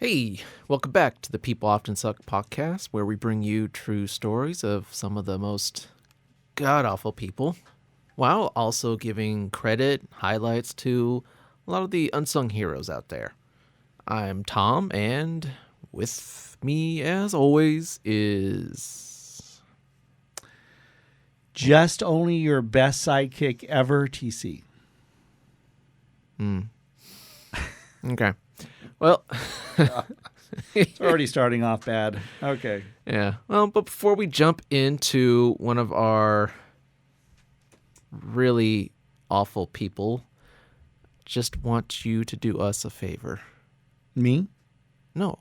Hey, welcome back to the People Often Suck podcast, where we bring you true stories of some of the most god-awful people, while also giving credit, highlights to a lot of the unsung heroes out there. I'm Tom, and with me, as always, is... Just only your best sidekick ever, TC. Okay. Well... It's already starting off bad. Okay. Yeah. Well, but before we jump into one of our really awful people, just want you to do us a favor. Me? No.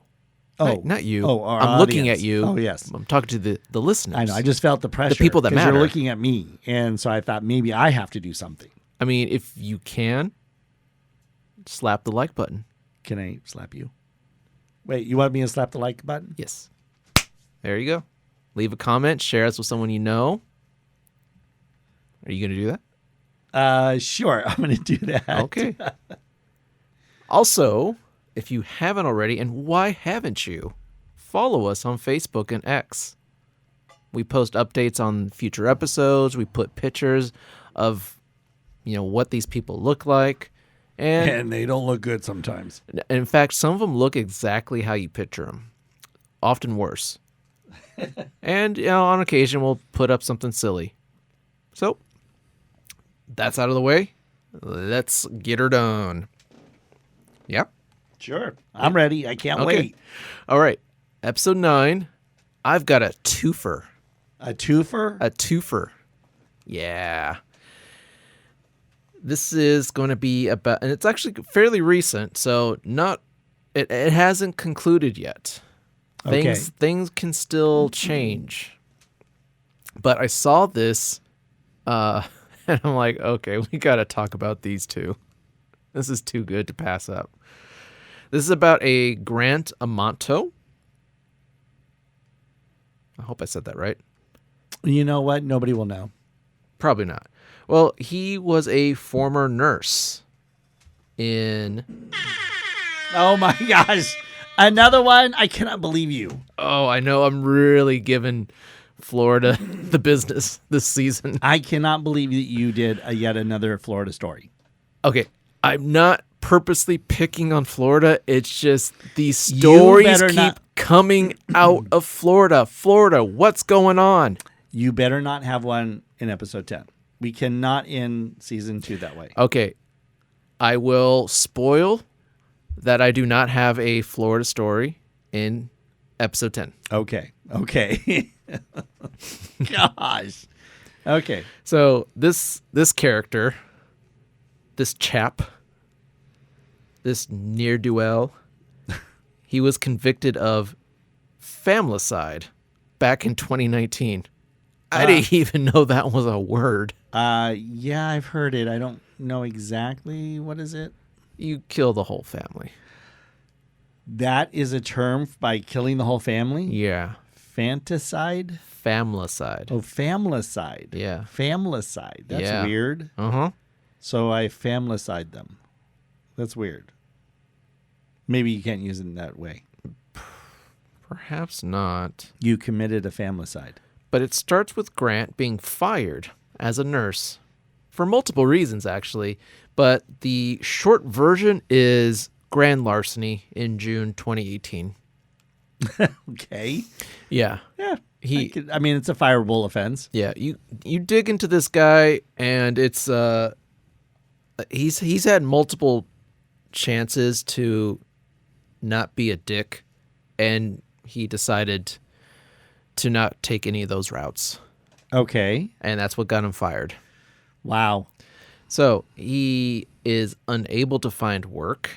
Oh. Not you. Oh, our I'm looking audience. at you. Oh, yes. I'm talking to the listeners. I know. I just felt the pressure. people that 'cause matter. You're looking at me. And so I thought maybe I have to do something. I mean, if you can, slap the like button. Can I slap you? Wait, you want me to slap the like button? Yes. There you go. Leave a comment. Share us with someone you know. Are you going to do that? Sure. I'm going to do that. Okay. Also, if you haven't already, and why haven't you, follow us on Facebook and X. We post updates on future episodes. We put pictures of, what these people look like. And they don't look good sometimes. In fact, some of them look exactly how you picture them, often worse. And, on occasion, we'll put up something silly. So, that's out of the way. Let's get her done. Yep. Sure. I'm ready. I can't Okay. wait. All right. Episode 9. I've got a twofer. A twofer? A twofer. Yeah. This is going to be about, and it's actually fairly recent, so it hasn't concluded yet. Things can still change. But I saw this, and I'm like, okay, we got to talk about these two. This is too good to pass up. This is about a Grant Amanto. I hope I said that right. You know what? Nobody will know. Probably not. Well, he was a former nurse in... Oh, my gosh. Another one? I cannot believe you. Oh, I know. I'm really giving Florida the business this season. I cannot believe that you did yet another Florida story. Okay. I'm not purposely picking on Florida. It's just these stories keep coming out of Florida. Florida, what's going on? You better not have one in episode 10. We cannot end season 2 that way. Okay. I will spoil that I do not have a Florida story in episode 10. Okay. Gosh. Okay. So this character, this chap, this ne'er-do-well, he was convicted of familicide back in 2019. I didn't even know that was a word. Yeah, I've heard it. I don't know exactly. What is it? You kill the whole family. That is a term by killing the whole family? Yeah. Fanticide? Famlicide. Oh, famlicide. Yeah. Famlicide. That's weird. Uh-huh. So I famlicide them. That's weird. Maybe you can't use it in that way. Perhaps not. You committed a famlicide. But it starts with Grant being fired as a nurse for multiple reasons, actually. But the short version is grand larceny in June 2018. Okay. Yeah. Yeah. I mean, it's a fireable offense. Yeah. You dig into this guy, and it's he's had multiple chances to not be a dick, and he decided to not take any of those routes. Okay. And that's what got him fired. Wow. So he is unable to find work.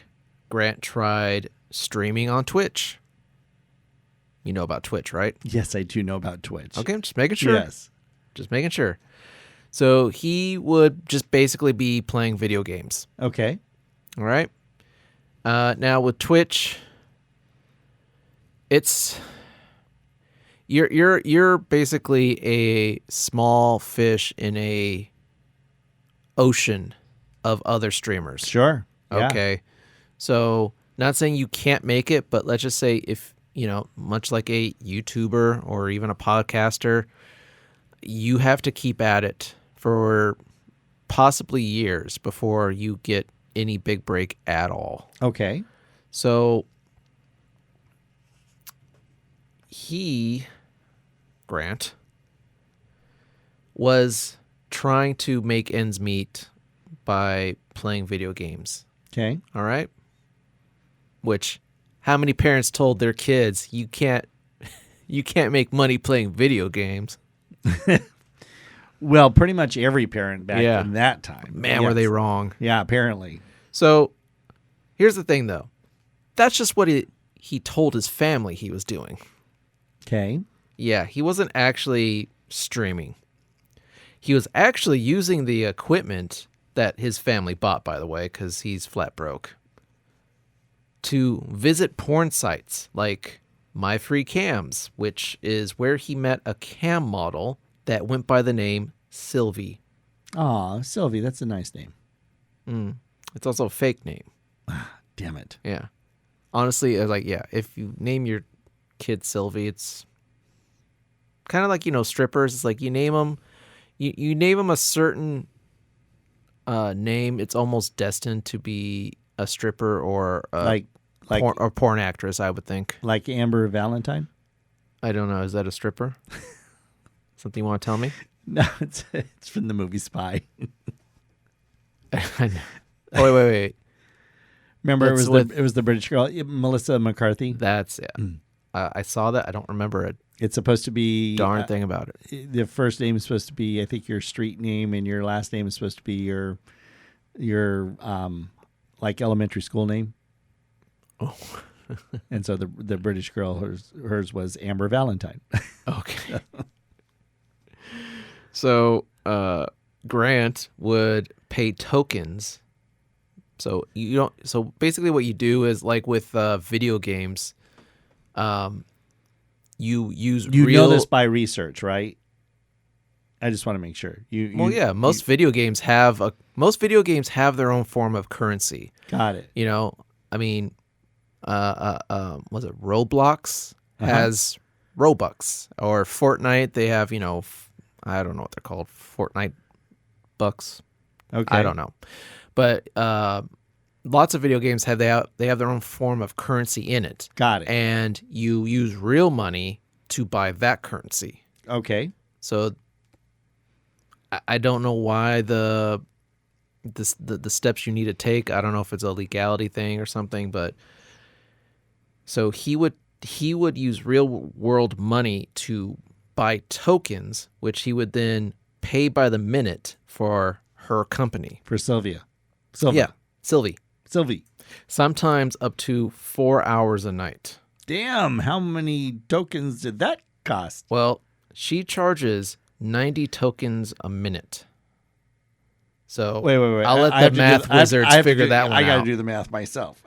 Grant tried streaming on Twitch. You know about Twitch, right? Yes, I do know about Twitch. Okay, I'm just making sure. Yes. Just making sure. So he would just basically be playing video games. Okay. All right. Now with Twitch, it's you're basically a small fish in a ocean of other streamers. Sure. Yeah. Okay. So not saying you can't make it, but let's just say if, much like a YouTuber or even a podcaster, you have to keep at it for possibly years before you get any big break at all. Okay. So Grant, was trying to make ends meet by playing video games. Okay. All right? Which, how many parents told their kids, you can't make money playing video games? Well, pretty much every parent back in that time. Man, were they wrong. Yeah, apparently. So, here's the thing, though. That's just what he told his family he was doing. Okay. Yeah, he wasn't actually streaming. He was actually using the equipment that his family bought, by the way, because he's flat broke, to visit porn sites like My Free Cams, which is where he met a cam model that went by the name Sylvie. Aw, Sylvie, that's a nice name. It's also a fake name. Damn it. Yeah. Honestly, if you name your kid Sylvie, it's kind of like, strippers. It's like you name them, you name them a certain name, it's almost destined to be a stripper or a porn actress, I would think. Like Amber Valentine? I don't know. Is that a stripper? Something you want to tell me? No, it's from the movie Spy. I know. Oh, wait. Remember, it was the British girl, Melissa McCarthy. That's I saw that. I don't remember a It's supposed to be darn thing about it. The first name is supposed to be, I think, your street name, and your last name is supposed to be your like elementary school name. Oh. And so the British girl, hers was Amber Valentine. Okay. So Grant would pay tokens. So So basically, what you do is like with video games, you use you know this by research, right? I just want to make sure. Most video games have their own form of currency. Got it. I mean, was it Roblox has Robux, or Fortnite? They have, I don't know what they're called, Fortnite bucks. Okay, I don't know, but lots of video games they have their own form of currency in it. Got it. And you use real money to buy that currency. Okay. So I don't know why the steps you need to take. I don't know if it's a legality thing or something, but so he would use real world money to buy tokens, which he would then pay by the minute for her company. For Sylvie. Yeah, Sylvie. Sylvie. Sometimes up to 4 hours a night. Damn, how many tokens did that cost? Well, she charges 90 tokens a minute. So wait. I'll let the math wizards figure that one out. I got to do the math myself.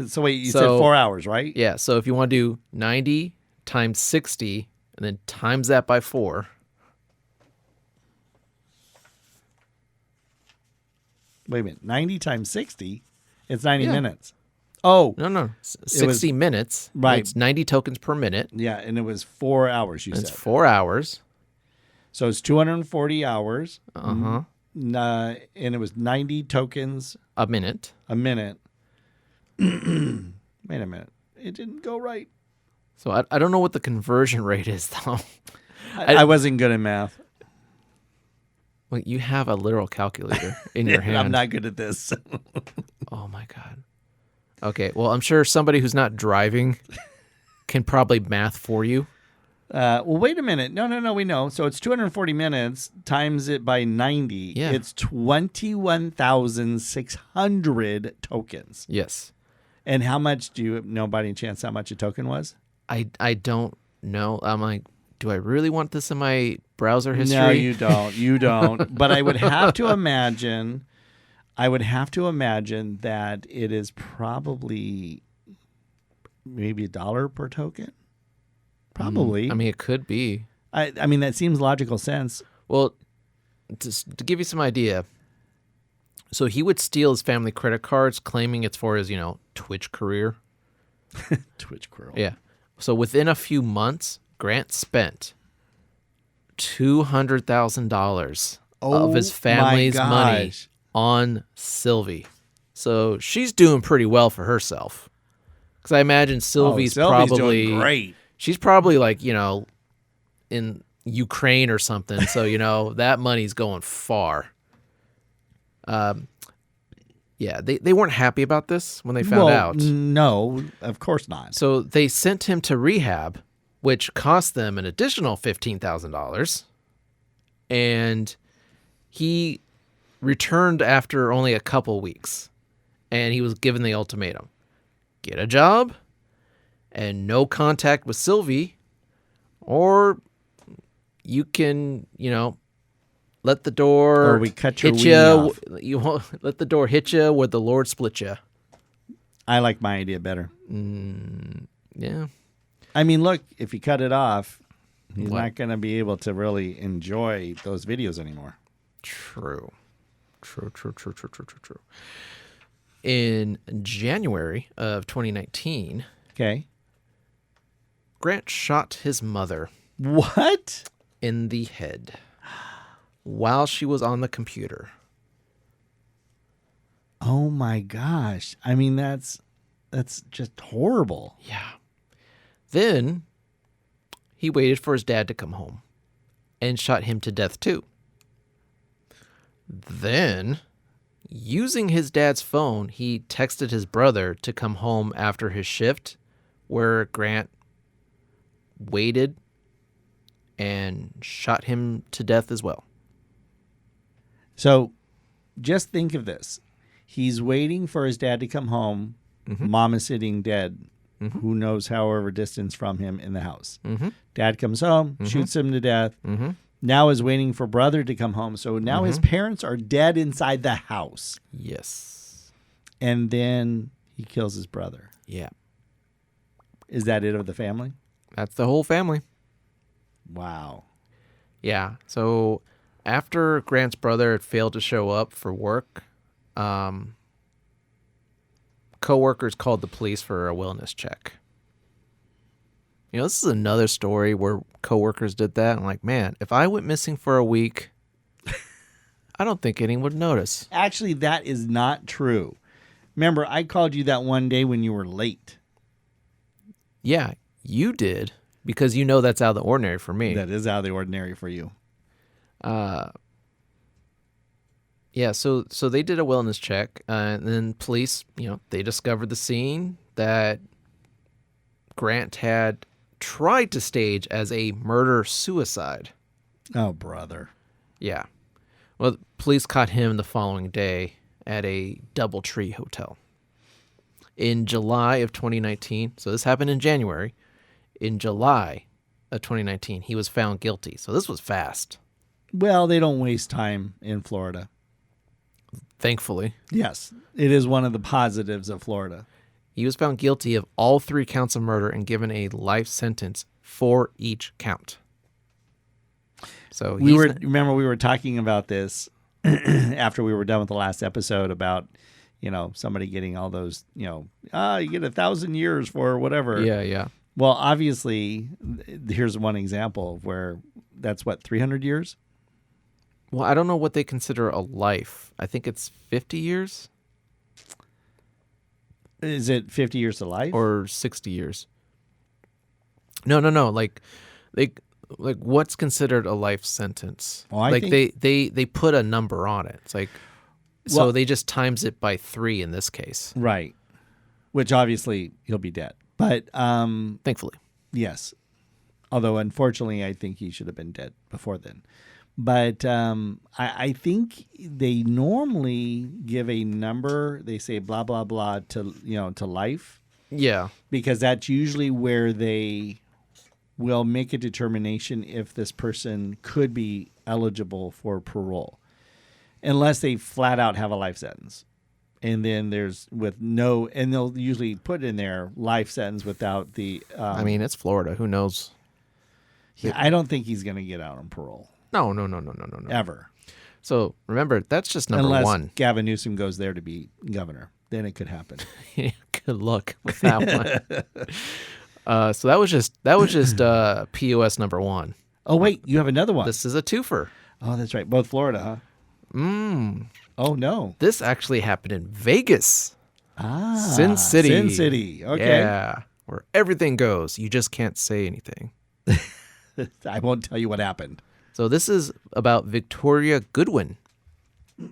So wait, you said 4 hours, right? Yeah. So if you want to do 90 times 60 and then times that by 4. Wait a minute. 90 times 60? It's 90 minutes. Oh. No. 60 minutes. Right. It's 90 tokens per minute. Yeah, and it was 4 hours, you said. It's 4 hours. So it's 240 hours. Uh-huh. And it was 90 tokens a minute. Wait a minute. It didn't go right. So I don't know what the conversion rate is, though. I wasn't good at math. Well, you have a literal calculator in your hand. I'm not good at this. Oh, my God. Okay, well, I'm sure somebody who's not driving can probably math for you. Well, wait a minute. No, we know. So it's 240 minutes times it by 90. Yeah. It's 21,600 tokens. Yes. And how much do you know by any chance how much a token was? I don't know. I'm like, do I really want this in my browser history? No, you don't. You don't. But I would have to imagine that it is probably maybe $1 per token. Probably. I mean, it could be. I mean, that seems logical sense. Well, to give you some idea, So he would steal his family credit cards, claiming it's for his, Twitch career. Twitch career. Yeah. So within a few months, Grant spent $200,000 of his family's money on Sylvie. So she's doing pretty well for herself. Because I imagine Sylvie's probably doing great. She's probably like, in Ukraine or something. So, that money's going far. Yeah, they weren't happy about this when they found out. No, of course not. So they sent him to rehab, which cost them an additional $15,000. And he returned after only a couple weeks. And he was given the ultimatum. Get a job and no contact with Sylvie, or you can, let the door or we cut your hit wing off. You won't let the door hit you where the Lord split you. I like my idea better. Yeah. I mean, look, if you cut it off, he's not going to be able to really enjoy those videos anymore. True. In January of 2019, okay, Grant shot his mother. What? In the head while she was on the computer. Oh my gosh. I mean, that's just horrible. Yeah. Then he waited for his dad to come home and shot him to death too. Then, using his dad's phone, he texted his brother to come home after his shift, where Grant waited and shot him to death as well. So just think of this. He's waiting for his dad to come home. Mm-hmm. Mom is sitting dead, who knows however distance from him in the house. Mm-hmm. Dad comes home, shoots him to death. Mm-hmm. Now is waiting for brother to come home. So now his parents are dead inside the house. Yes. And then he kills his brother. Yeah. Is that it of the family? That's the whole family. Wow. Yeah. So after Grant's brother had failed to show up for work, coworkers called the police for a wellness check. This is another story where coworkers did that. I'm like, man, if I went missing for a week, I don't think anyone would notice. Actually, that is not true. Remember, I called you that one day when you were late. Yeah, you did, because that's out of the ordinary for me. That is out of the ordinary for you. Yeah, so they did a wellness check, and then police, they discovered the scene that Grant had tried to stage as a murder-suicide. Oh, brother. Yeah. Well, police caught him the following day at a DoubleTree hotel. In July of 2019, so this happened in January, in July of 2019, he was found guilty. So this was fast. Well, they don't waste time in Florida. Thankfully. Yes, it is one of the positives of Florida. He was found guilty of all 3 counts of murder and given a life sentence for each count. So we were talking about this after we were done with the last episode about, somebody getting all those, you get 1,000 years for whatever. Yeah. Well, obviously, here's one example of where that's 300 years? Well, I don't know what they consider a life. I think it's 50 years. Is it 50 years to life? Or 60 years? No. Like what's considered a life sentence? Well, I think they put a number on it. It's like, so they just times it by 3 in this case. Right. Which obviously he'll be dead. But thankfully. Yes. Although unfortunately I think he should have been dead before then. But I think they normally give a number. They say blah blah blah to life. Yeah, because that's usually where they will make a determination if this person could be eligible for parole, unless they flat out have a life sentence. And then and they'll usually put in there life sentence without the. I mean, it's Florida. Who knows? Yeah, I don't think he's going to get out on parole. No. Ever. So remember, that's just number Unless one. Gavin Newsom goes there to be governor. Then it could happen. Good luck with that one. So that was just POS number one. Oh, wait, you have another one. This is a twofer. Oh, that's right. Both Florida, huh? Oh, no. This actually happened in Vegas. Ah. Sin City. Sin City. Okay. Yeah, where everything goes. You just can't say anything. I won't tell you what happened. So this is about Victoria Goodwin. Are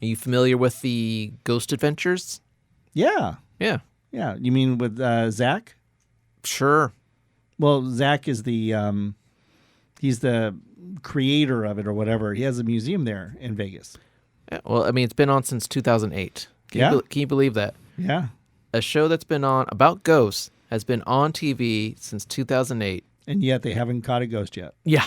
you familiar with the Ghost Adventures? Yeah. Yeah. Yeah. You mean with Zach? Sure. Well, Zach is he's the creator of it or whatever. He has a museum there in Vegas. Yeah, well, I mean, it's been on since 2008. Can you believe that? Yeah. A show that's been on about ghosts has been on TV since 2008. And yet they haven't caught a ghost yet. Yeah.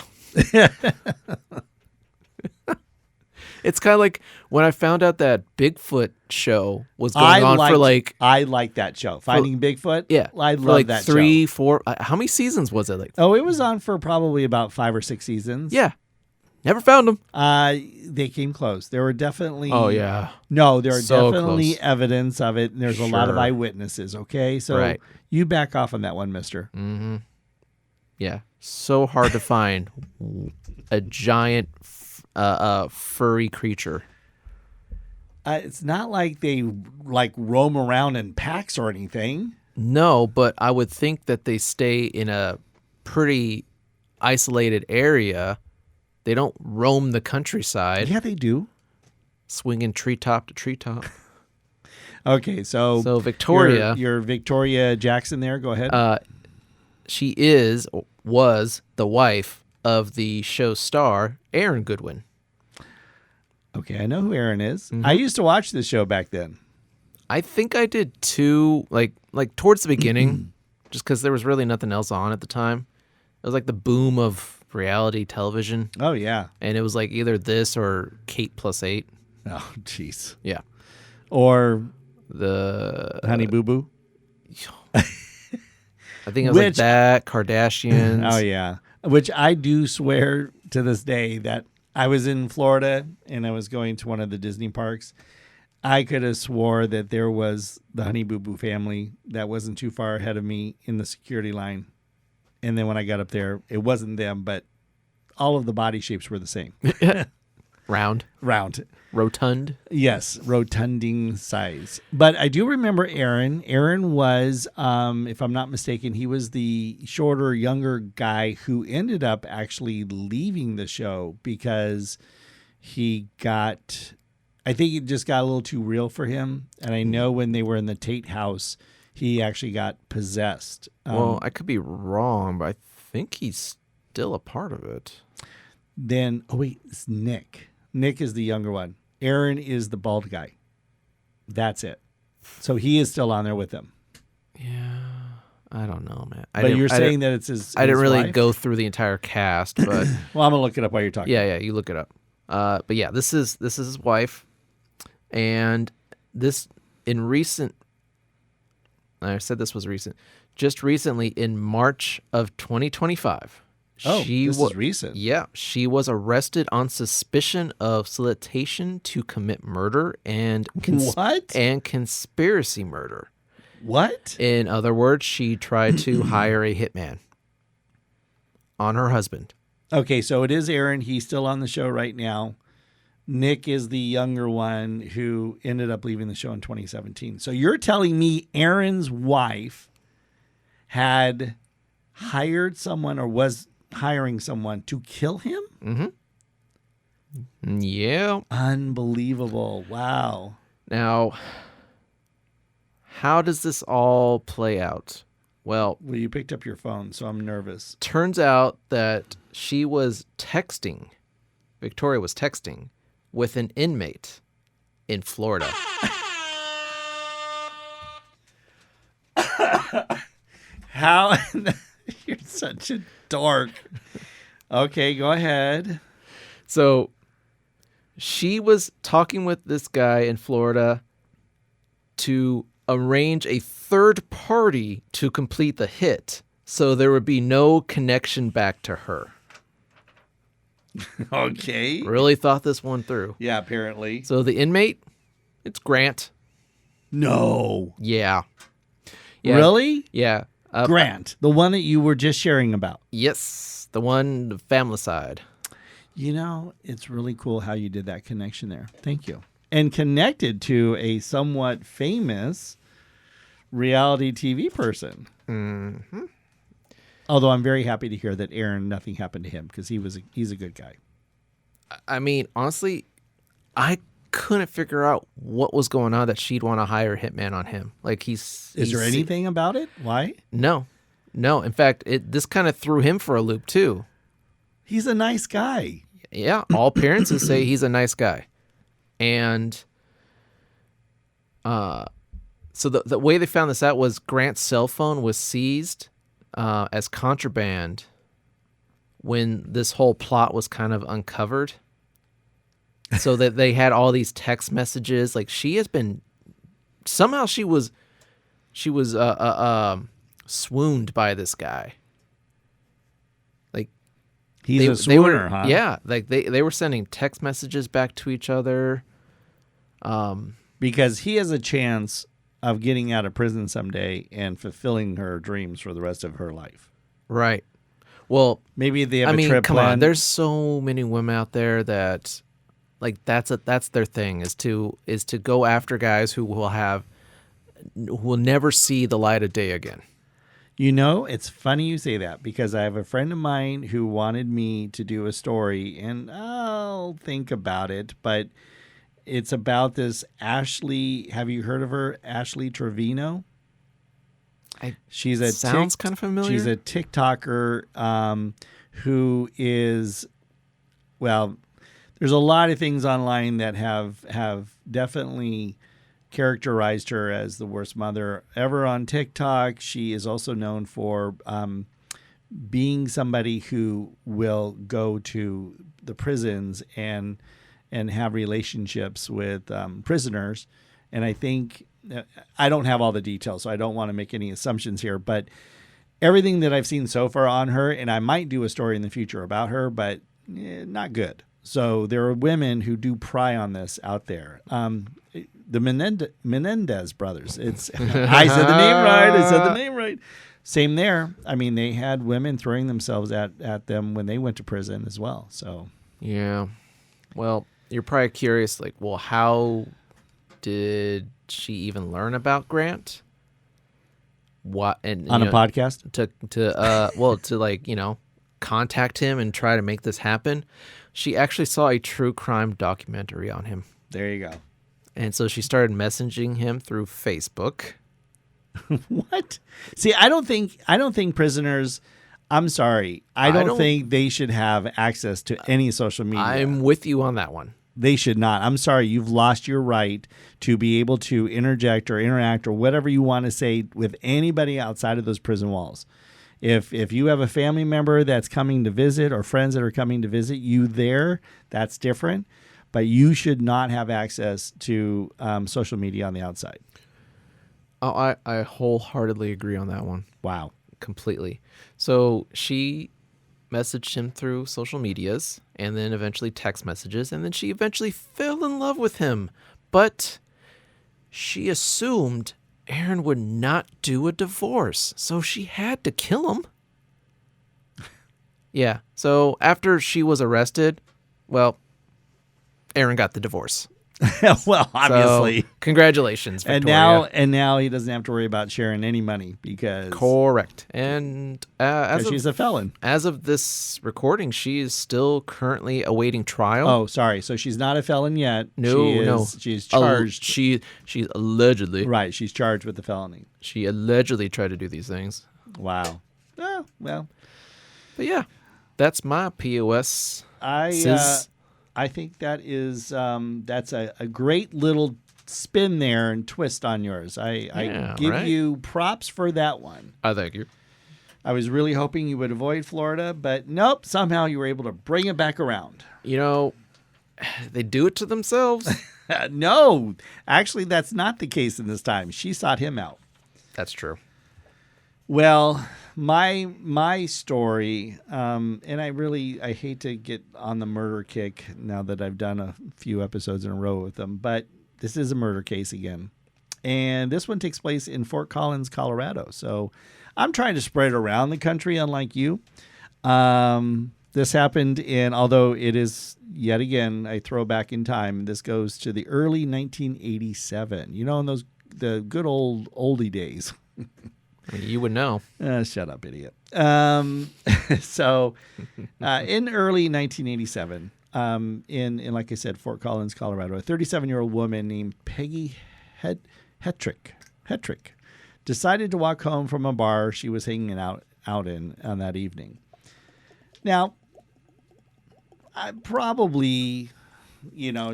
It's kind of like when I found out that Bigfoot show was going on for like... I like that show. Finding Bigfoot? Yeah. I for love like that 3, show. 4... how many seasons was it? Like? Oh, it was on for probably about 5 or 6 seasons. Yeah. Never found them. They came close. There were definitely... Oh, yeah. No, there are So definitely close. evidence of it, and there's a lot of Sure. eyewitnesses, okay? So Right. you back off on that one, mister. Mm-hmm. Yeah. So hard to find a giant furry creature. It's not like they like roam around in packs or anything. No, but I would think that they stay in a pretty isolated area. They don't roam the countryside, Yeah, they do. swinging treetop to treetop. Okay, so Victoria, your Victoria Jackson there. Go ahead. she was the wife of the show star Aaron Goodwin. Okay, I know who Aaron is. Mm-hmm. I used to watch this show back then. I think I did too, like towards the beginning, just because there was really nothing else on at the time. It was like the boom of reality television, Oh yeah. and it was like either this or Kate plus 8. Oh jeez. Yeah, Or the Honey Boo Boo. I think it was like Which- that Kardashians. Oh yeah. Which I do swear to this day that I was in Florida and I was going to one of the Disney parks. I could have swore that there was the Honey Boo Boo family that wasn't too far ahead of me in the security line. And then when I got up there, it wasn't them, but all of the body shapes were the same. Round, rotund. Yes, rotunding size. But I do remember Aaron. Aaron was, if I'm not mistaken, he was the shorter, younger guy who ended up actually leaving the show because he got, I think it just got a little too real for him. And I know when they were in the Tate house, he actually got possessed. Well, I could be wrong, but I think he's still a part of it. Then, oh wait, it's Nick. Nick is the younger one. Aaron is the bald guy. That's it. So he is still on there with them. Yeah, I don't know, man. But you're saying that it's his I didn't really wife? go through the entire cast, but Well, I'm gonna look it up while you're talking. yeah, you look it up. But yeah, this is his wife, and this in recent. I said this was recent. Just recently, in March of 2025. Oh, this is recent. Yeah, she was arrested on suspicion of solicitation to commit murder and What? and conspiracy murder. What? In other words, she tried to hire a hitman on her husband. Okay, so it is Aaron. He's still on the show right now. Nick is the younger one who ended up leaving the show in 2017. So you're telling me Aaron's wife had hired someone or was hiring someone to kill him? Mm-hmm. Yeah. Unbelievable. Wow. Now, how does this all play out? Well, You picked up your phone, so I'm nervous. turns out that she was texting, Victoria was texting with an inmate in Florida. How? You're such a dork. Okay, go ahead. So she was talking with this guy in Florida to arrange a third party to complete the hit, so there would be no connection back to her. Okay. Really thought this one through. Yeah, apparently. So the inmate, it's Grant. No. Yeah. Really? Yeah. Grant, the one that you were just sharing about. Yes. The one, the family side. You know, it's really cool how you did that connection there. Thank you. And connected to a somewhat famous reality TV person. Mm-hmm. Although I'm very happy to hear that Aaron, nothing happened to him because he's a good guy. I mean, honestly, I couldn't figure out what was going on that she'd want to hire a hitman on him. Like Is there anything about it? Why? No. In fact, this kind of threw him for a loop too. He's a nice guy. Yeah, all appearances say he's a nice guy. And so the way they found this out was Grant's cell phone was seized as contraband when this whole plot was kind of uncovered. So that they had all these text messages. Like she has been somehow she was swooned by this guy. He's a swooner, huh? Yeah, like they were sending text messages back to each other. Because he has a chance of getting out of prison someday and fulfilling her dreams for the rest of her life. Right. Well, maybe they have a trip come planned. on. There's so many women out there that like that's their thing is to go after guys who will never see the light of day again. You know, it's funny you say that because I have a friend of mine who wanted me to do a story, and I'll think about it, but it's about this Ashley. Have you heard of her? Ashley Trevino? Sounds kind of familiar. She's a TikToker who is, well, there's a lot of things online that have definitely characterized her as the worst mother ever on TikTok. She is also known for being somebody who will go to the prisons and have relationships with prisoners. And I think, I don't have all the details, so I don't want to make any assumptions here, but everything that I've seen so far on her, and I might do a story in the future about her, but not good. So there are women who do pry on this out there. The Menendez brothers. It's I said the name right. Same there. I mean, they had women throwing themselves at them when they went to prison as well. So yeah. Well, you're probably curious, like, well, how did she even learn about Grant? What and on a podcast to like, contact him and try to make this happen. She actually saw a true crime documentary on him. There you go. And so she started messaging him through Facebook. What? See, I don't think prisoners, I'm sorry. I don't think they should have access to any social media. I'm with you on that one. They should not. I'm sorry. You've lost your right to be able to interject or interact or whatever you want to say with anybody outside of those prison walls. If you have a family member that's coming to visit or friends that are coming to visit you there, that's different. But you should not have access to social media on the outside. Oh, I wholeheartedly agree on that one. Wow. Completely. So she messaged him through social medias and then eventually text messages, and then she eventually fell in love with him. But she assumed Aaron would not do a divorce, so she had to kill him. Yeah. So after she was arrested, well, Aaron got the divorce. Well, obviously. So, congratulations, Victoria. And now he doesn't have to worry about sharing any money because correct. And she's a felon. As of this recording, she is still currently awaiting trial. Oh, sorry. So she's not a felon yet. No. She's charged. She's allegedly. Right. She's charged with the felony. She allegedly tried to do these things. Wow. Oh, well. But yeah, that's my POS. I think that is that's a great little spin there and twist on yours. I give you props for that one. I thank you. I was really hoping you would avoid Florida, but nope, somehow you were able to bring it back around. They do it to themselves. No, actually, that's not the case in this time. She sought him out. That's true. Well, my story, and I hate to get on the murder kick now that I've done a few episodes in a row with them, but this is a murder case again. And this one takes place in Fort Collins, Colorado. So I'm trying to spread it around the country, unlike you. This happened although it is, yet again, I throw back in time, this goes to the early 1987. You know, in the good oldie days. You would know. Shut up, idiot. So in early 1987, in like I said, Fort Collins, Colorado, a 37-year-old woman named Peggy Hetrick decided to walk home from a bar she was hanging out in on that evening. Now, I probably,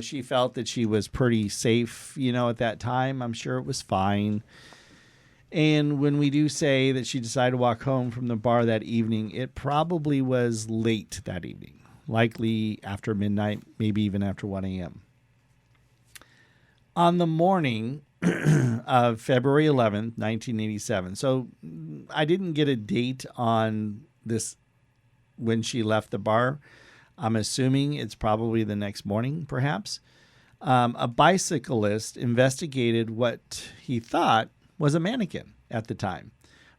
she felt that she was pretty safe, at that time. I'm sure it was fine. And when we do say that she decided to walk home from the bar that evening, it probably was late that evening, likely after midnight, maybe even after 1 a.m. On the morning of February 11th, 1987. So I didn't get a date on this when she left the bar. I'm assuming it's probably the next morning, perhaps. A bicyclist investigated what he thought was a mannequin at the time,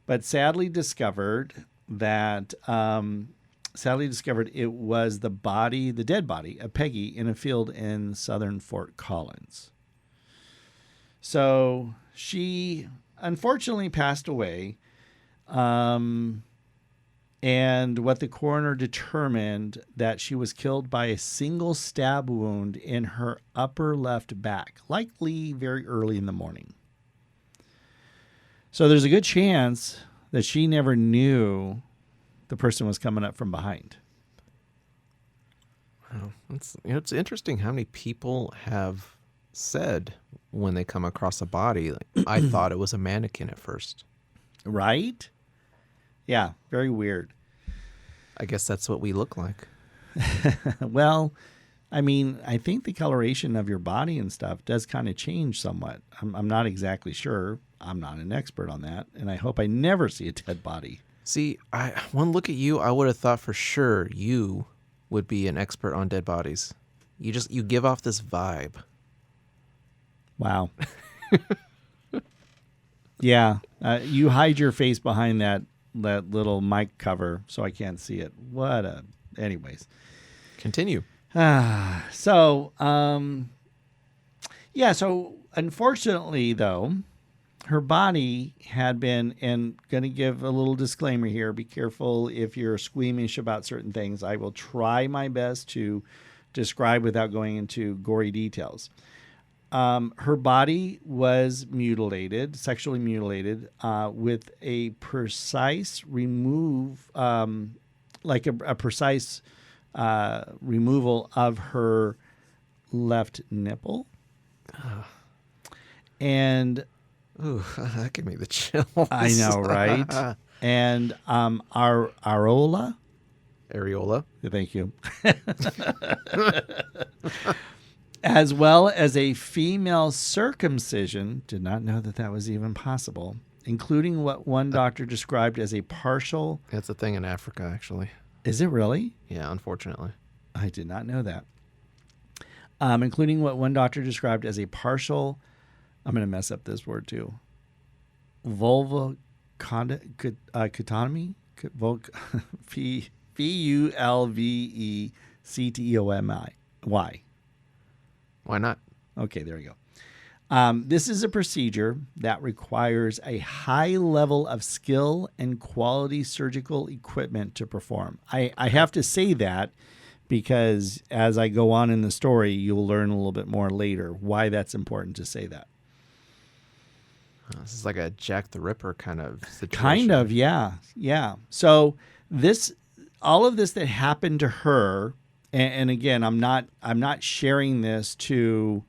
but sadly discovered it was the dead body of Peggy in a field in southern Fort Collins. So she unfortunately passed away. And what the coroner determined that she was killed by a single stab wound in her upper left back, likely very early in the morning. So there's a good chance that she never knew the person was coming up from behind. Wow. It's interesting how many people have said when they come across a body, like, I thought it was a mannequin at first. Right? Yeah, very weird. I guess that's what we look like. Well, I mean, I think the coloration of your body and stuff does kind of change somewhat. I'm not exactly sure. I'm not an expert on that, and I hope I never see a dead body. See, one look at you, I would have thought for sure you would be an expert on dead bodies. You give off this vibe. Wow. Yeah, you hide your face behind that little mic cover so I can't see it. Anyways. Continue. So unfortunately, though, her body had been, and going to give a little disclaimer here, be careful if you're squeamish about certain things. I will try my best to describe without going into gory details. Her body was sexually mutilated, with a precise precise removal of her left nipple. And ooh, that gave me the chills. I know, right? And areola. Thank you. As well as a female circumcision. Did not know that was even possible, including what one doctor described as a partial. That's a thing in Africa, actually. Is it really? Yeah, unfortunately. I did not know that. Including what one doctor described as a partial, I'm going to mess up this word too, vulvocotomy? Vulvectomy. Why not? Okay, there we go. This is a procedure that requires a high level of skill and quality surgical equipment to perform. I have to say that because as I go on in the story, you'll learn a little bit more later why that's important to say that. This is like a Jack the Ripper kind of situation. Kind of, yeah. Yeah. So all of this that happened to her, and again, I'm not sharing this to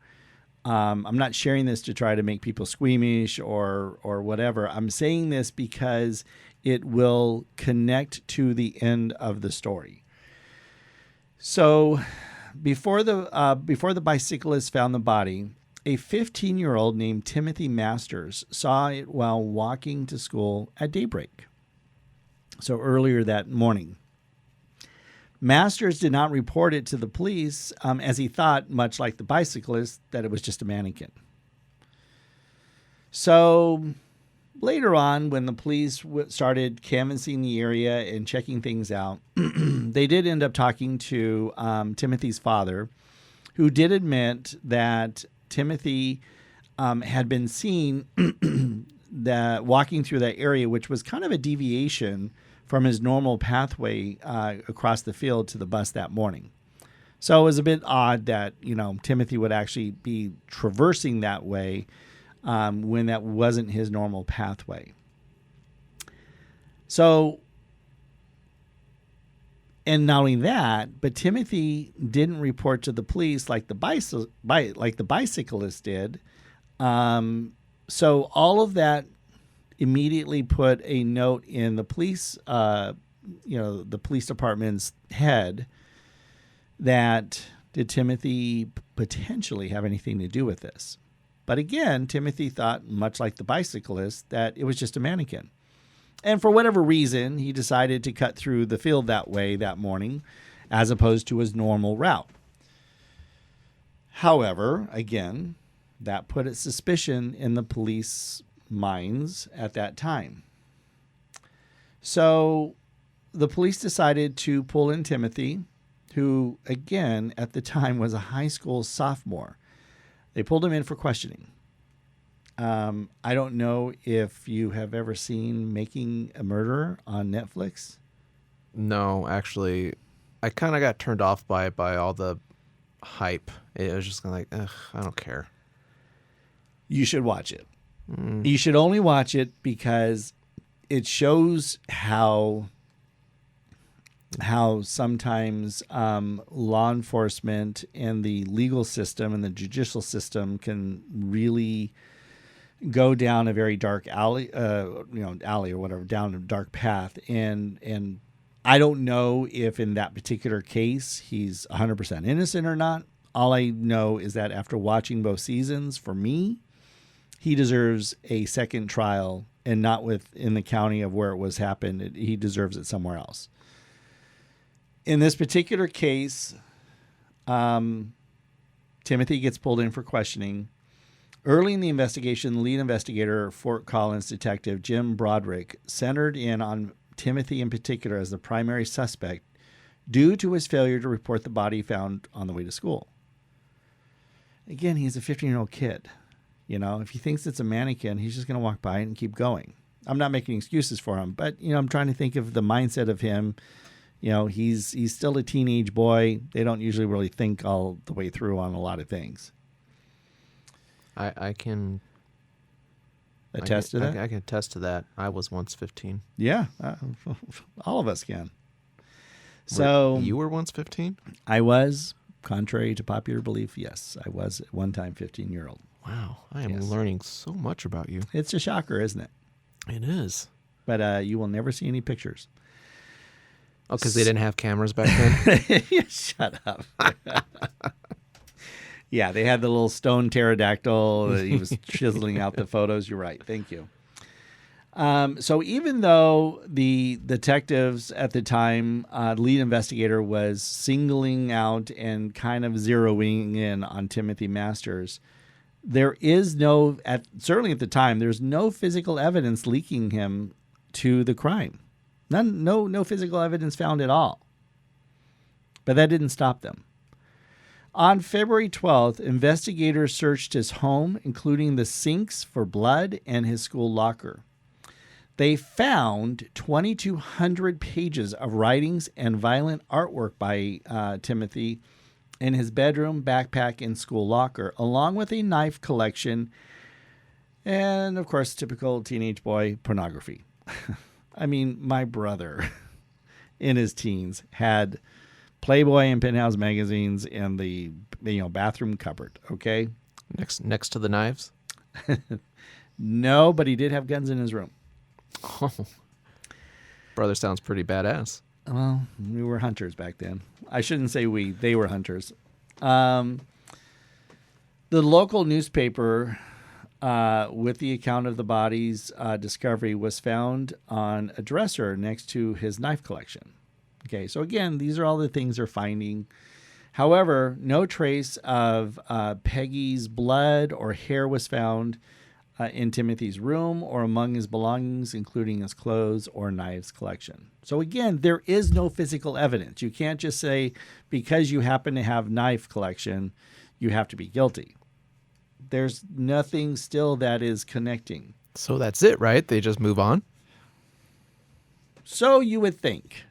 try to make people squeamish or whatever. I'm saying this because it will connect to the end of the story. So before the bicyclist found the body, a 15-year-old named Timothy Masters saw it while walking to school at daybreak. So earlier that morning. Masters did not report it to the police as he thought, much like the bicyclist, that it was just a mannequin. So later on, when the police started canvassing the area and checking things out, they did end up talking to Timothy's father, who did admit that Timothy had been seen walking through that area, which was kind of a deviation from his normal pathway across the field to the bus that morning. So it was a bit odd that, Timothy would actually be traversing that way when that wasn't his normal pathway. So, and not only that, but Timothy didn't report to the police like the bicyclist did. So all of that immediately put a note in the police, the police department's head that did Timothy potentially have anything to do with this? But again, Timothy thought, much like the bicyclist, that it was just a mannequin. And for whatever reason, he decided to cut through the field that way that morning, as opposed to his normal route. However, again, that put its suspicion in the police minds at that time. So the police decided to pull in Timothy, who, again, at the time was a high school sophomore. They pulled him in for questioning. I don't know if you have ever seen Making a Murderer on Netflix. No, actually, I kind of got turned off by all the hype. It was just kind of like, ugh, I don't care. You should watch it. You should only watch it because it shows how sometimes law enforcement and the legal system and the judicial system can really go down a very dark alley or whatever, down a dark path. And I don't know if in that particular case he's 100% innocent or not. All I know is that after watching both seasons, for me, he deserves a second trial, and not within the county of where it was happened. He deserves it somewhere else. In this particular case, Timothy gets pulled in for questioning. Early in the investigation, the lead investigator, Fort Collins detective Jim Broderick, centered in on Timothy in particular as the primary suspect due to his failure to report the body found on the way to school. Again, he's a 15-year-old kid. If he thinks it's a mannequin, he's just going to walk by it and keep going. I'm not making excuses for him, but, I'm trying to think of the mindset of him. He's still a teenage boy. They don't usually really think all the way through on a lot of things. I can attest to that. I can attest to that. I was once 15. Yeah, all of us can. So you were once 15? I was, contrary to popular belief. Yes, I was at one time 15-year-old. Wow, I am learning so much about you. It's a shocker, isn't it? It is. But you will never see any pictures. Oh, because they didn't have cameras back then? Shut up. Yeah, they had the little stone pterodactyl. He was chiseling out the photos. You're right. Thank you. So even though the detectives at the time, lead investigator was singling out and kind of zeroing in on Timothy Masters, there is certainly at the time, there's no physical evidence linking him to the crime. No physical evidence found at all. But that didn't stop them. On February 12th, investigators searched his home, including the sinks for blood and his school locker. They found 2,200 pages of writings and violent artwork by Timothy in his bedroom, backpack, and school locker, along with a knife collection and, of course, typical teenage boy pornography. I mean, my brother in his teens had Playboy and Penthouse magazines in the bathroom cupboard, okay? Next to the knives? No, but he did have guns in his room. Oh. Brother sounds pretty badass. Well, we were hunters back then. I shouldn't say we. They were hunters. The local newspaper with the account of the body's discovery was found on a dresser next to his knife collection. Okay, so again, these are all the things they're finding. However, no trace of Peggy's blood or hair was found in Timothy's room or among his belongings, including his clothes or knives collection. So again, there is no physical evidence. You can't just say because you happen to have knife collection, you have to be guilty. There's nothing still that is connecting. So that's it, right? They just move on? So you would think.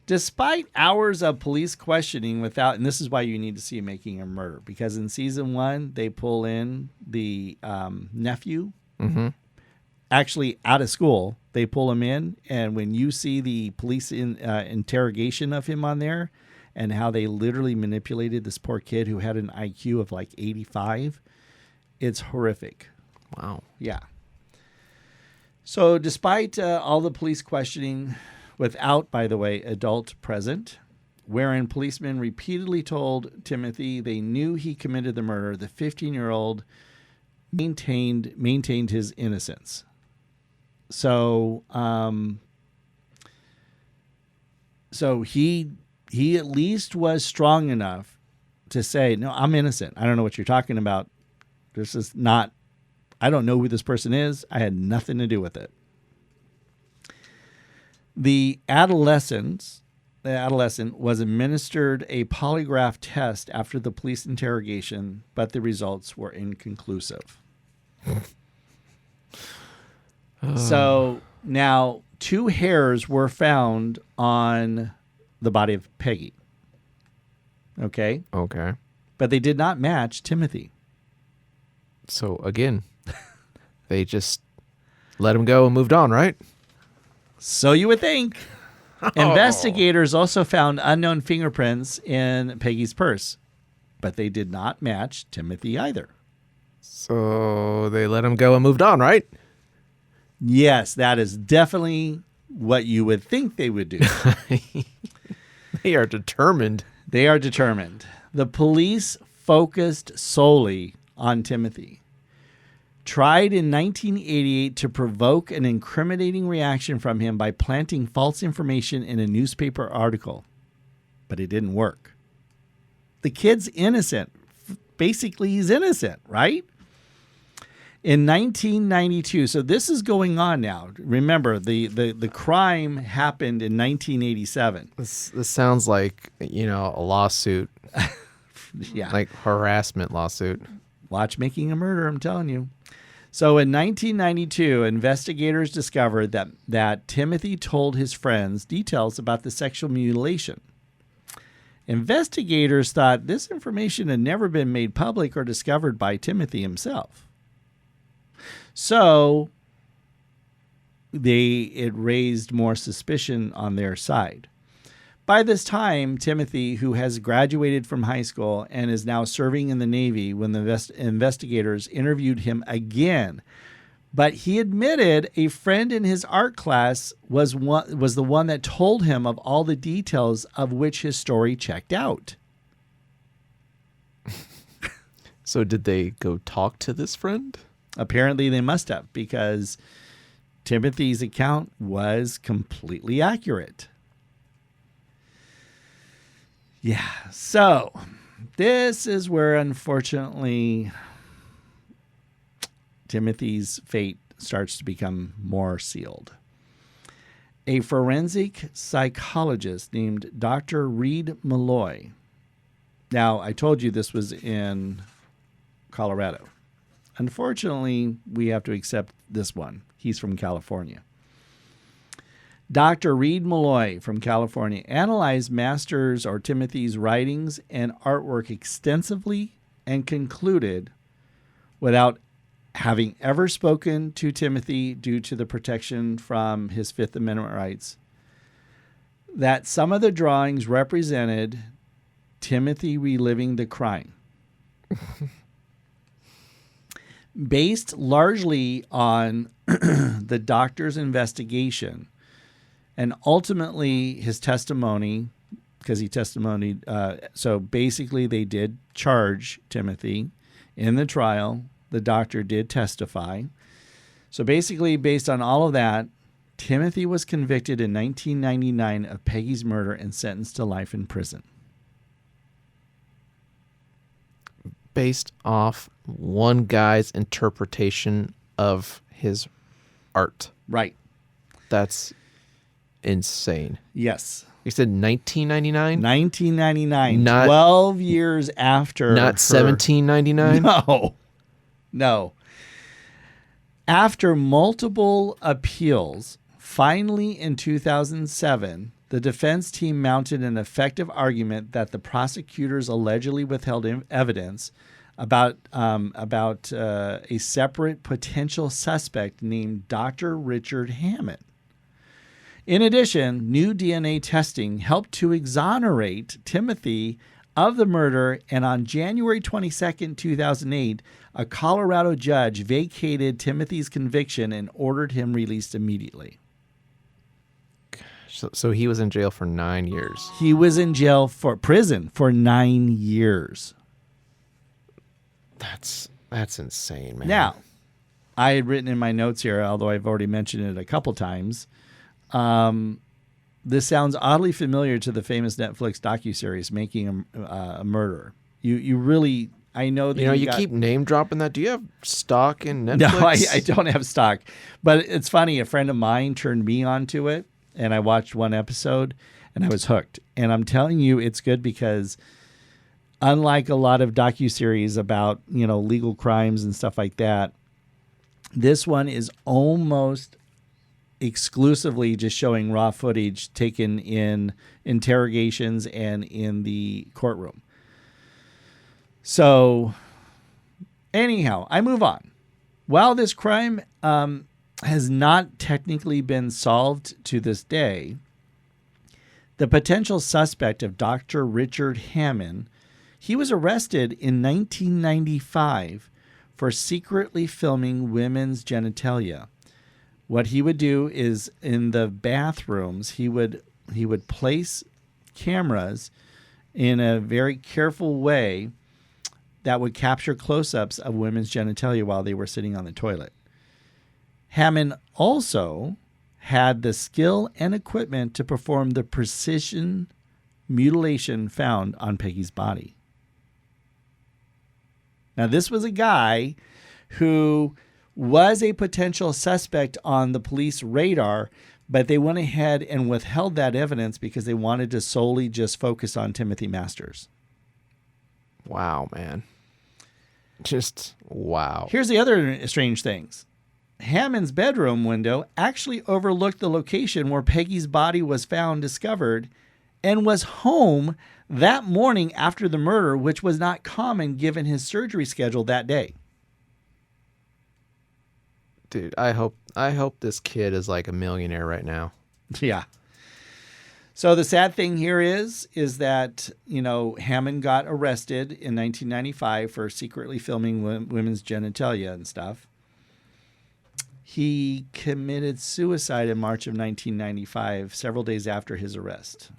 Despite hours of police questioning and this is why you need to see Making a Murder, because in season 1, they pull in the nephew, actually out of school. They pull him in, and when you see the police interrogation of him on there and how they literally manipulated this poor kid who had an IQ of like 85, it's horrific. Wow. Yeah. So despite all the police questioning, without, by the way, adult present, wherein policemen repeatedly told Timothy they knew he committed the murder, the 15-year-old maintained his innocence. So, he at least was strong enough to say, "No, I'm innocent. I don't know what you're talking about. This is not. I don't know who this person is. I had nothing to do with it." The adolescent was administered a polygraph test after the police interrogation, but the results were inconclusive. So now 2 hairs were found on the body of Peggy. Okay? Okay. But they did not match Timothy. So again, they just let him go and moved on, right? So you would think. Investigators also found unknown fingerprints in Peggy's purse, but they did not match Timothy either. So they let him go and moved on, right? Yes, that is definitely what you would think they would do. They are determined. They are determined. The police focused solely on Timothy. Tried in 1988 to provoke an incriminating reaction from him by planting false information in a newspaper article. But it didn't work. The kid's innocent. Basically, he's innocent, right? In 1992, so this is going on now. Remember, the crime happened in 1987. This sounds like, a lawsuit. Yeah. Like harassment lawsuit. Watch Making a Murder, I'm telling you. So in 1992, investigators discovered that Timothy told his friends details about the sexual mutilation. Investigators thought this information had never been made public or discovered by Timothy himself. So it raised more suspicion on their side. By this time, Timothy, who has graduated from high school and is now serving in the Navy, when the investigators interviewed him again, but he admitted a friend in his art class was the one that told him of all the details of which his story checked out. So did they go talk to this friend? Apparently they must have, because Timothy's account was completely accurate. Yeah, so this is where, unfortunately, Timothy's fate starts to become more sealed. A forensic psychologist named Dr. Reed Malloy. Now, I told you this was in Colorado. Unfortunately, we have to accept this one. He's from California. Dr. Reed Malloy from California analyzed Masters or Timothy's writings and artwork extensively and concluded, without having ever spoken to Timothy due to the protection from his Fifth Amendment rights, that some of the drawings represented Timothy reliving the crime. Based largely on the doctor's investigation and ultimately his testimony, because he testimonied. So basically they did charge Timothy In the trial, the doctor did testify. So basically, based on all of that, Timothy was convicted in 1999 of Peggy's murder and sentenced to life in prison. Based off one guy's interpretation of his art. Right. That's insane. Yes. You said 1999? 1999. 12 years after. Not 1799? No. After multiple appeals, finally in 2007, the defense team mounted an effective argument that the prosecutors allegedly withheld evidence about a separate potential suspect named Dr. Richard Hammond. In addition, new DNA testing helped to exonerate Timothy of the murder, and on January 22nd, 2008, a Colorado judge vacated Timothy's conviction and ordered him released immediately. So he was in jail for 9 years. He was in prison for 9 years. That's insane, man. Now, I had written in my notes here, although I've already mentioned it a couple times, this sounds oddly familiar to the famous Netflix docuseries Making a Murderer. You really, I know that you keep name dropping that. Do you have stock in Netflix? No, I don't have stock. But it's funny. A friend of mine turned me onto it, and I watched one episode, and I was hooked. And I'm telling you, it's good because unlike a lot of docuseries about, legal crimes and stuff like that, this one is almost exclusively just showing raw footage taken in interrogations and in the courtroom. So anyhow, I move on. While this crime has not technically been solved to this day, the potential suspect of Dr. Richard Hammond, he was arrested in 1995 for secretly filming women's genitalia. What he would do is in the bathrooms, he would place cameras in a very careful way that would capture close-ups of women's genitalia while they were sitting on the toilet. Hammond also had the skill and equipment to perform the precision mutilation found on Peggy's body. Now, this was a guy who was a potential suspect on the police radar, but they went ahead and withheld that evidence because they wanted to solely just focus on Timothy Masters. Wow, man. Just wow. Here's the other strange things. Hammond's bedroom window actually overlooked the location where Peggy's body was found, discovered, and was home that morning after the murder, which was not common given his surgery schedule that day. Dude, I hope this kid is like a millionaire right now. Yeah. So the sad thing here is that, Hammond got arrested in 1995 for secretly filming women's genitalia and stuff. He committed suicide in March of 1995, several days after his arrest.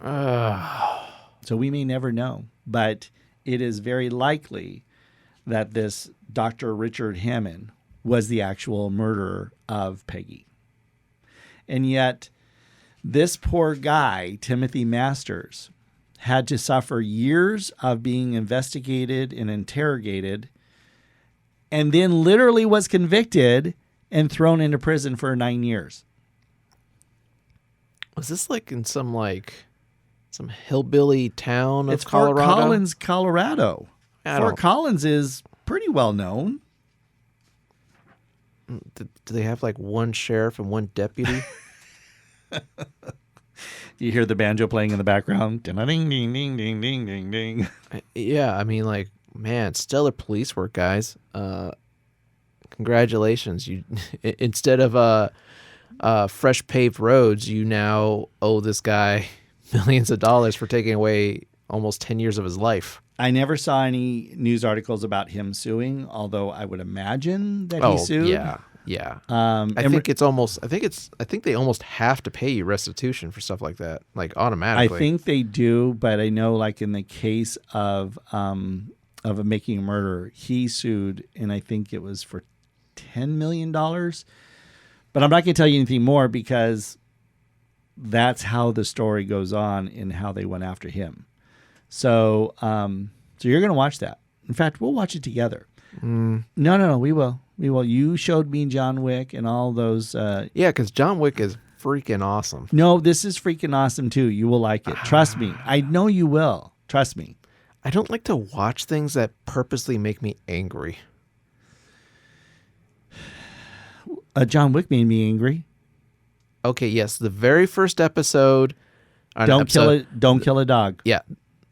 So we may never know, but it is very likely that this Dr. Richard Hammond was the actual murderer of Peggy. And yet, this poor guy, Timothy Masters, had to suffer years of being investigated and interrogated, and then literally was convicted and thrown into prison for 9 years. Was this like in some hillbilly town of Colorado? Fort Collins, Colorado. Fort Collins is pretty well known. Do they have like one sheriff and one deputy? You hear the banjo playing in the background. Ding, ding, ding, ding, ding, ding, ding. Yeah, I mean, man, stellar police work, guys. Congratulations. You instead of fresh paved roads, you now owe this guy millions of dollars for taking away almost 10 years of his life. I never saw any news articles about him suing, although I would imagine that he sued. Yeah. I think they almost have to pay you restitution for stuff like that, like automatically. I think they do, but I know, like in the case of of making a murder. He sued, and I think it was for $10 million. But I'm not going to tell you anything more because that's how the story goes on and how they went after him. So, so you're going to watch that. In fact, we'll watch it together. No, we will. We will. You showed me John Wick and all those. Yeah, because John Wick is freaking awesome. No, this is freaking awesome too. You will like it. Trust me. I know you will. Trust me. I don't like to watch things that purposely make me angry. John Wick made me angry. Okay, yes, the very first episode. Don't kill a dog. Yeah,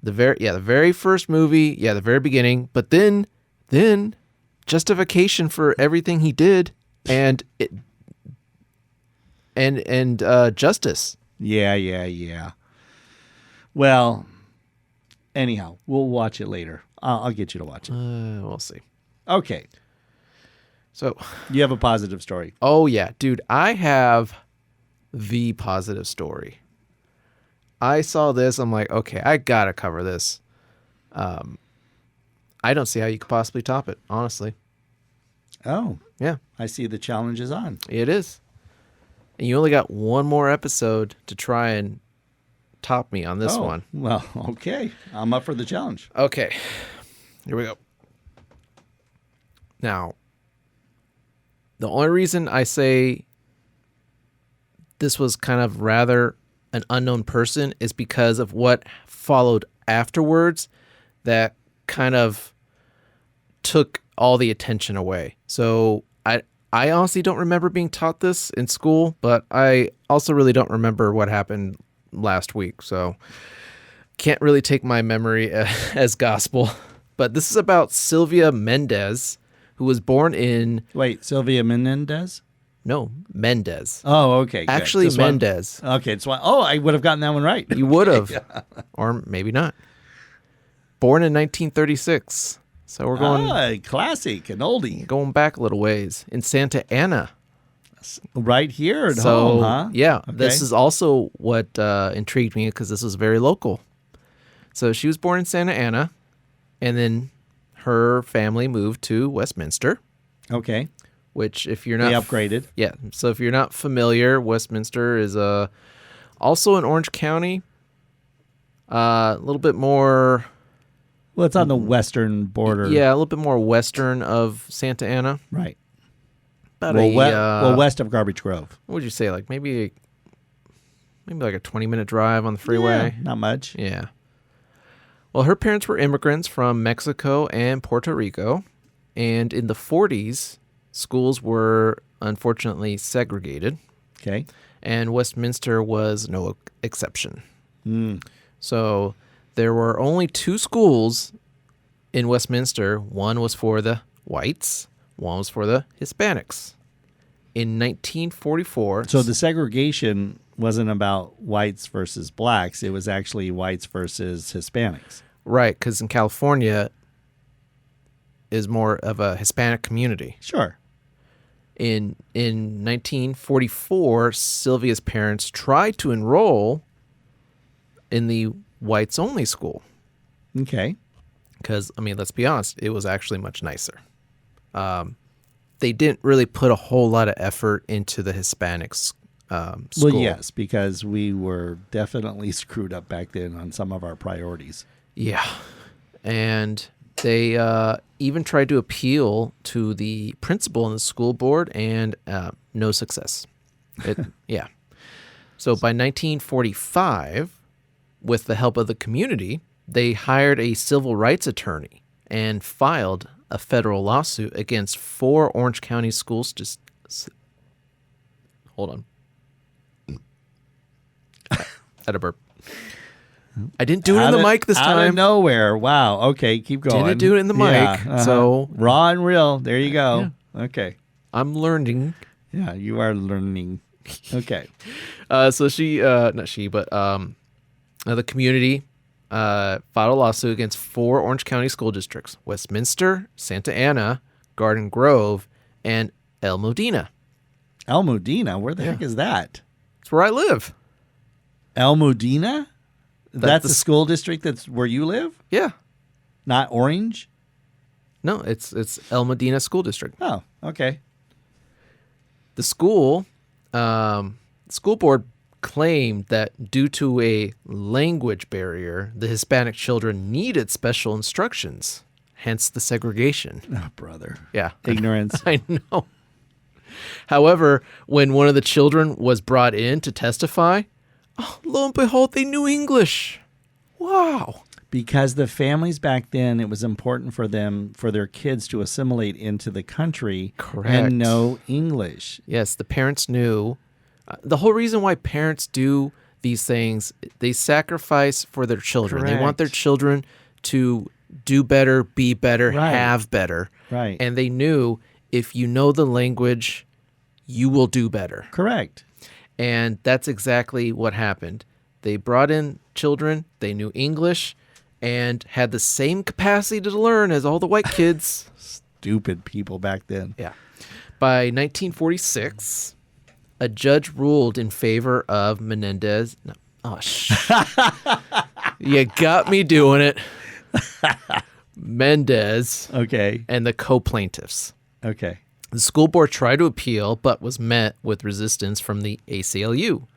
the very first movie. Yeah, the very beginning. But then justification for everything he did and justice. Yeah. Well, anyhow, we'll watch it later. I'll get you to watch it. We'll see. Okay. So you have a positive story. Oh yeah, dude, I have the positive story. I saw this. I'm like, okay, I gotta cover this. I don't see how you could possibly top it, honestly. Oh, yeah. I see the challenge is on. It is. And you only got one more episode to try and top me on this one. Well, okay. I'm up for the challenge. Okay. Here we go. Now, the only reason I say this was kind of rather an unknown person is because of what followed afterwards that kind of took all the attention away. So I honestly don't remember being taught this in school, but I also really don't remember what happened last week. So can't really take my memory as gospel. But this is about Sylvia Mendez, who was born in... Wait, Sylvia Menendez? No, Mendez. Oh, okay. Good. Actually, Mendez. Okay, it's one. Oh, I would have gotten that one right. You would have. Yeah. Or maybe not. Born in 1936. So we're going... classic, an oldie. Going back a little ways. In Santa Ana. Right here at home, huh? Yeah. Okay. This is also what intrigued me because this was very local. So she was born in Santa Ana, and then her family moved to Westminster. Okay. Which, if you're not... They upgraded. Yeah. So if you're not familiar, Westminster is also in Orange County. A little bit more... Well, it's on the western border. Yeah, a little bit more western of Santa Ana. Right. About west of Garbage Grove. What would you say? Like maybe like a 20-minute drive on the freeway? Yeah, not much. Yeah. Well, her parents were immigrants from Mexico and Puerto Rico. And in the 40s, schools were unfortunately segregated. Okay. And Westminster was no exception. Mm. So there were only 2 schools in Westminster. One was for the whites. One was for the Hispanics. In 1944... So the segregation wasn't about whites versus blacks. It was actually whites versus Hispanics. Right, because in California is more of a Hispanic community. Sure. In 1944, Sylvia's parents tried to enroll in the whites-only school. Okay. Because, I mean, let's be honest, it was actually much nicer. They didn't really put a whole lot of effort into the Hispanics school. Well, yes, because we were definitely screwed up back then on some of our priorities. Yeah. And they even tried to appeal to the principal and the school board, and no success. Yeah. So by 1945, with the help of the community, they hired a civil rights attorney and filed a federal lawsuit against 4 Orange County schools. Just hold on. I had a burp. I didn't do it in the mic this time. Out of nowhere. Wow. Okay, keep going. Didn't do it in the mic. So raw and real. There you go. Yeah. Okay. I'm learning. Yeah, you are learning. Okay. So she, not she, but the community filed a lawsuit against 4 Orange County school districts: Westminster, Santa Ana, Garden Grove, and El Modena. El Modena? Where the heck is that? It's where I live. El Modena? That's the school district that's where you live? Yeah. Not Orange? No, it's El Medina School District. Oh, okay. The school board claimed that due to a language barrier, the Hispanic children needed special instructions, hence the segregation. Oh, brother. Yeah. Ignorance. I know. However, when one of the children was brought in to testify, lo and behold, they knew English. Wow. Because the families back then, it was important for their kids to assimilate into the country. Correct. And know English. Yes, the parents knew. The whole reason why parents do these things, they sacrifice for their children. Correct. They want their children to do better, be better, Right. have better. Right. And they knew if you know the language, you will do better. Correct. And that's exactly what happened. They brought in children, they knew English, and had the same capacity to learn as all the white kids. Stupid people back then. Yeah. By 1946, a judge ruled in favor of Menendez. No. Oh, you got me doing it. Mendez Okay. and the co-plaintiffs. Okay. The school board tried to appeal, but was met with resistance from the ACLU,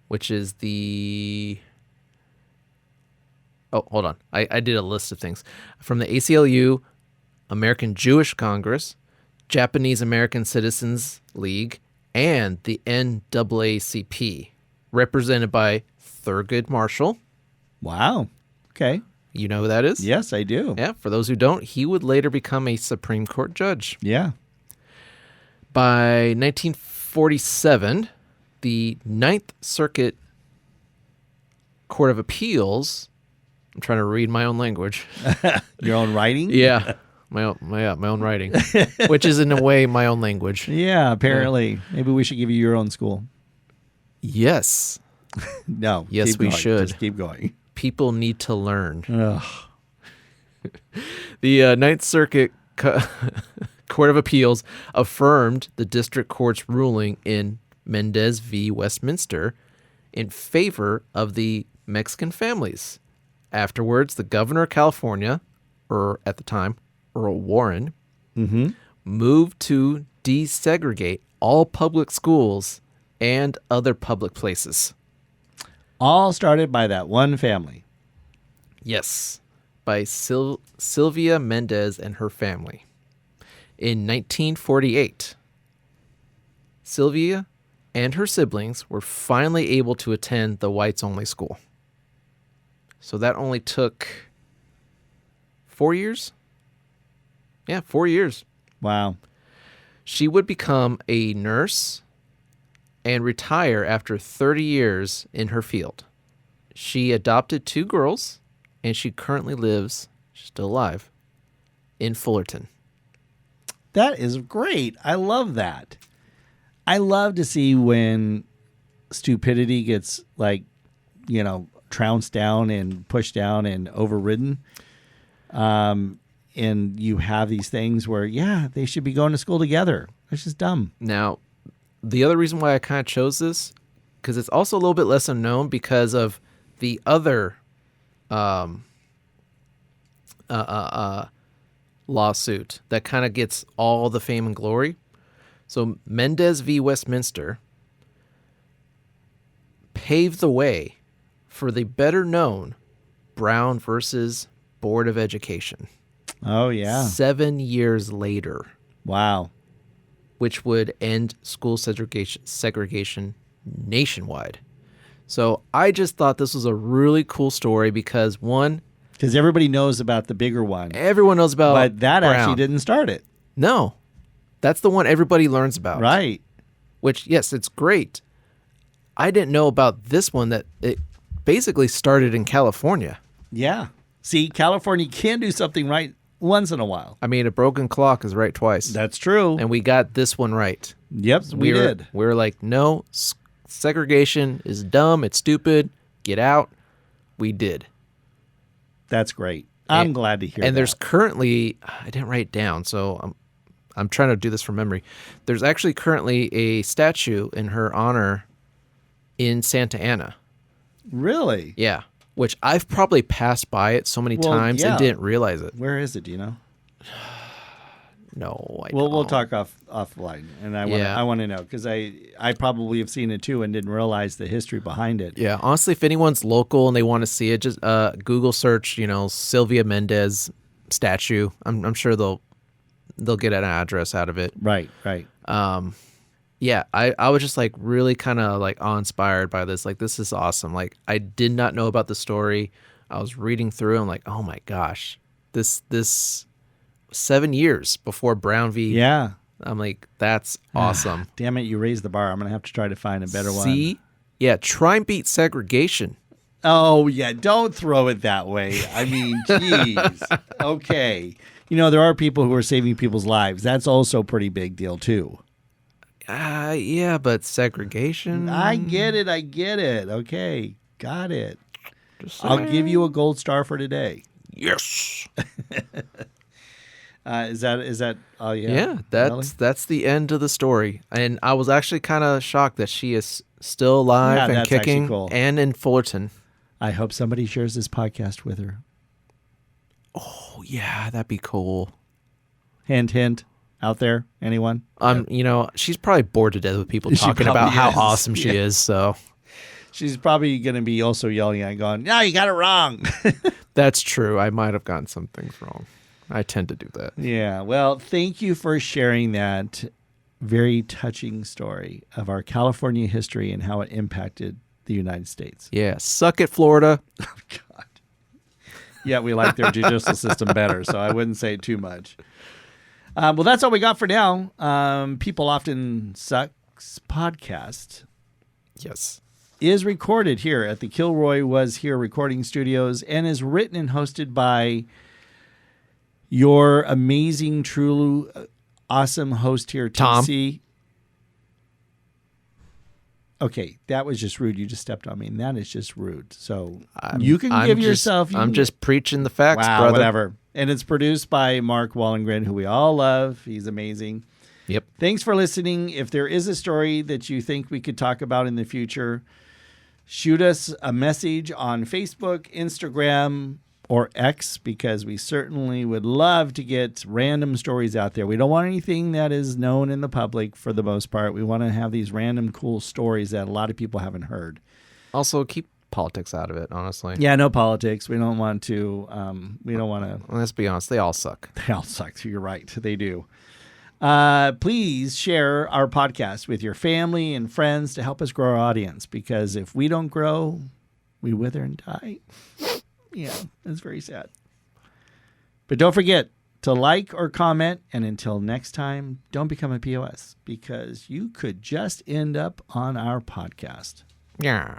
which is the... Oh, hold on. I did a list of things. From the ACLU, American Jewish Congress, Japanese American Citizens League, and the NAACP, represented by Thurgood Marshall. Wow. Okay. You know who that is? Yes, I do. Yeah, for those who don't, he would later become a Supreme Court judge. Yeah. By 1947, the Ninth Circuit Court of Appeals, I'm trying to read my own language. Your own writing? Yeah, my own writing, which is in a way my own language. Yeah, apparently. Maybe we should give you your own school. Yes, No. Yes, keep we going. should. Just keep going. people need to learn. Ugh. The Ninth Circuit Court of Appeals affirmed the district court's ruling in Mendez v. Westminster in favor of the Mexican families. Afterwards, the governor of California, or at the time, Earl Warren, moved to desegregate all public schools and other public places. All started by that one family. Yes, by Sylvia Mendez and her family. In 1948, Sylvia and her siblings were finally able to attend the whites-only school. So that only took 4 years? Yeah, 4 years. Wow. She would become a nurse and retire after 30 years in her field. She adopted 2 girls, and she currently lives, she's still alive, in Fullerton. That is great. I love that. I love to see when stupidity gets trounced down and pushed down and overridden. And you have these things where, yeah, they should be going to school together. It's just dumb. Now, the other reason why I kind of chose this, because it's also a little bit less unknown because of the other lawsuit that kind of gets all the fame and glory. So Mendez v. Westminster paved the way for the better known Brown versus Board of Education. Oh, yeah. 7 years later, Wow. which would end school segregation nationwide. So I just thought this was a really cool story because, one, Because everybody knows about the bigger one. everyone knows about But that Brown. actually didn't start it. No, that's the one everybody learns about. Right. Which, yes, it's great. I didn't know about this one that it basically started in California. Yeah. See, California can do something right once in a while. I mean, a broken clock is right twice. That's true. And we got this one right. Yep, we did. We were like, no, segregation is dumb. It's stupid. Get out. We did. That's great. I'm glad to hear that. And there's currently, I didn't write it down, so I'm trying to do this from memory. There's actually currently a statue in her honor in Santa Ana. Really? Yeah. Which I've probably passed by it so many times yeah. and didn't realize it. Where is it? Do you know? No, I We'll don't. talk offline, and I want to know because I probably have seen it too and didn't realize the history behind it. Yeah, honestly, if anyone's local and they want to see it, just Google search, Sylvia Mendez statue. I'm sure they'll get an address out of it. Right. Yeah, I was just like really kind of like awe-inspired by this. Like, this is awesome. Like, I did not know about the story. I was reading through. I'm like, oh my gosh, this 7 years before Brown v. Yeah. I'm like, that's awesome. Damn it, you raised the bar. I'm gonna have to try to find a better one. See, yeah, try and beat segregation. Oh yeah, don't throw it that way. I mean, geez. Okay, there are people who are saving people's lives. That's also a pretty big deal too. Yeah, but segregation. I get it. Okay, got it. I'll give you a gold star for today. Yes. Is that all you have? Yeah, that's the end of the story. And I was actually kind of shocked that she is still alive and kicking cool. And in Fullerton. I hope somebody shares this podcast with her. Oh, yeah, that'd be cool. Hint, out there, anyone? She's probably bored to death with people talking about how awesome she is, so. She's probably going to be also yelling at going, no, you got it wrong. That's true. I might have gotten some things wrong. I tend to do that. Yeah. Well, thank you for sharing that very touching story of our California history and how it impacted the United States. Yeah. Suck it, Florida. Oh, God. Yeah, we like their judicial system better, so I wouldn't say too much. Well, that's all we got for now. People Often Sucks podcast. Yes. Is recorded here at the Kilroy Was Here recording studios and is written and hosted by your amazing, truly awesome host here, Tom. TC. Okay, that was just rude. You just stepped on me, and that is just rude. So you can give yourself... I'm just preaching the facts, wow, brother. Whatever. And it's produced by Mark Wallengren, who we all love. He's amazing. Yep. Thanks for listening. If there is a story that you think we could talk about in the future, shoot us a message on Facebook, Instagram, or X, because we certainly would love to get random stories out there. We don't want anything that is known in the public for the most part. We want to have these random cool stories that a lot of people haven't heard. Also, keep politics out of it, honestly. Yeah, no politics. We don't want to. Let's be honest. They all suck. They all suck. You're right. They do. Please share our podcast with your family and friends to help us grow our audience, because if we don't grow, we wither and die. Yeah, that's very sad. But don't forget to like or comment. And until next time, don't become a POS, because you could just end up on our podcast. Yeah.